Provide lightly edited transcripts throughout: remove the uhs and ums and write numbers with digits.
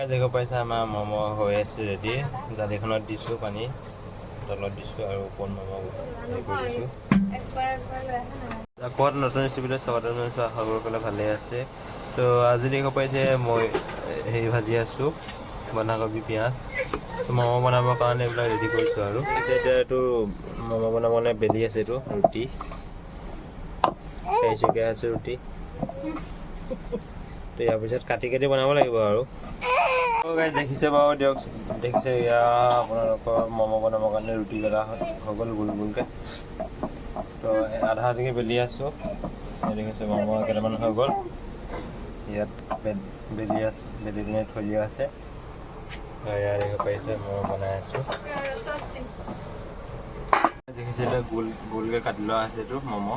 দেখো পাইছা আমাৰ ম'ম' হৈ আছে ৰেডি জালিখনত দিছোঁ পানী তলত দিছোঁ আৰু ওপৰত ম'ম' হেৰি কৰি দিছোঁ ক'ত নতুন ৰেচিপিলৈ স্বাগতম জনাইছোঁ আশা কৰোঁ ভালেই আছে তো আজি দেখো পাইছে মই হেৰি ভাজি আছোঁ বন্ধাকবি পিঁয়াজ ম'ম' বনাবৰ কাৰণে এইবিলাক ৰেডি কৰিছোঁ আৰু এতিয়া এইটো ম'ম' বনাবলৈ বেলি আছে এইটো ৰুটি চাৰিচুকীয়া আছে ৰুটি তো ইয়াৰ পিছত কাটি কাটি বনাব লাগিব আৰু দেখিছে বাৰু দিয়ক দেখিছে এয়া আপোনালোকৰ ম'ম' বনাবৰ কাৰণে ৰুটি বেলা হৈ গ'ল গোল গোলকৈ তো আধা আধিকৈ বেলি আছোঁ দেখিছে ম'ম' কেইটামান হৈ গ'ল ইয়াত বেলি আছে বেলি পিনে থৈ দিয়া আছে ইয়াত দেখিব পাৰিছে ম'ম' বনাই আছোঁ দেখিছিলে গোল গোলকৈ কাটি লোৱা আছে এইটো ম'ম'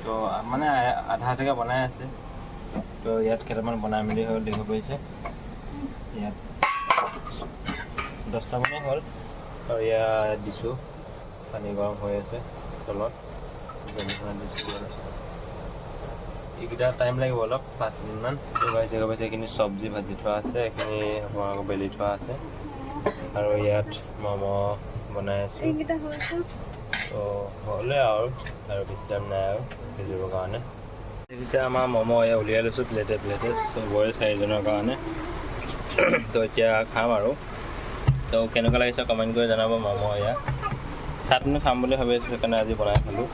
তো মানে আধা আধিকৈ বনাই আছে তো ইয়াত কেইটামান বনাই মেলি হৈ দেখিব পাৰিছে ইয়াত 10টা মানে হ'ল আৰু ইয়াত দিছোঁ পানী গৰম হৈ আছে তলত দিছোঁ এইকেইটা টাইম লাগিব অলপ 5 মিনিটমান তো জেগা পাইছে এইখিনি চব্জি ভাজি থোৱা আছে এইখিনি আপোনালোকক বেলি থোৱা আছে আৰু ইয়াত ম'ম' বনাই আছোঁ তো হ'লে আৰু বেছি টাইম নাই আৰু সিজিবৰ কাৰণে দেখিছে আমাৰ ম'ম' এয়া উলিয়াই লৈছোঁ প্লেটে চবৰে 4জনৰ কাৰণে তো এতিয়া খাম আৰু তো কেনেকুৱা লাগিছে কমেণ্ট কৰি জনাব ম'ম' এয়া চাটনি খাম বুলি ভাবি আছোঁ সেইকাৰণে আজি বনাই খালোঁ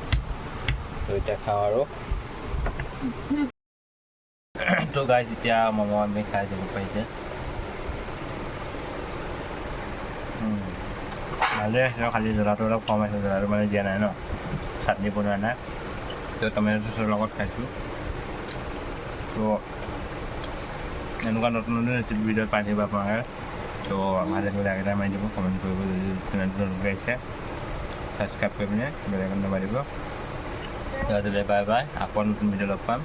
তো এতিয়া খাওঁ আৰু তো গাইজ এতিয়া ম'ম' আমি খাই যাব পাৰিছে ভালেই আছে খালি জ্বলাটো অলপ কম আছে জ্বলাটো মানে দিয়া নাই ন চাটনি বনোৱা নাই তো টমেটো চচৰ লগত খাইছোঁ তো এনেকুৱা নতুন নতুন ৰেচিপি ভিডিঅ' পাই থাকিব আপোনালোকে তো ভাল লাগিলে লাইক এটা মাৰি দিব কমেণ্ট কৰিব যদি চেনেলটো নতুনকৈ আহিছে ছাবস্ক্ৰাইব কৰি পিনে বেল আইকনটো মাৰি দিব তো আজিলৈ বাই বাই আকৌ নতুন ভিডিঅ' লগ পাম